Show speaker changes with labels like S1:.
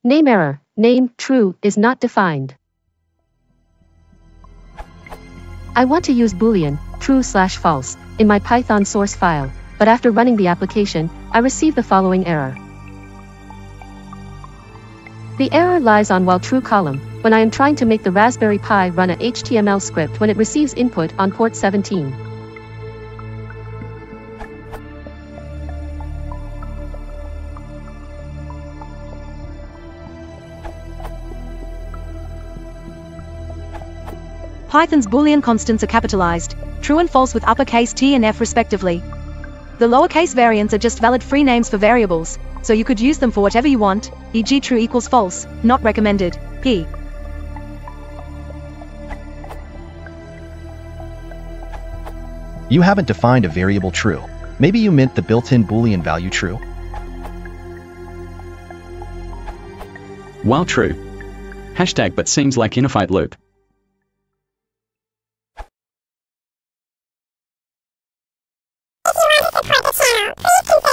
S1: Name error, name, true, is not defined. I want to use boolean, true/false, in my Python source file, but after running the application, I receive the following error. The error lies on while true column, when I am trying to make the Raspberry Pi run a HTML script when it receives input on port 17.
S2: Python's Boolean constants are capitalized, true and false with uppercase T and F respectively. The lowercase variants are just valid free names for variables, so you could use them for whatever you want, e.g. true equals false, not recommended, p.
S3: You haven't defined a variable true. Maybe you meant the built-in Boolean value true?
S4: While true. Hashtag but seems like infinite loop.
S5: If you want to support the channel, please consider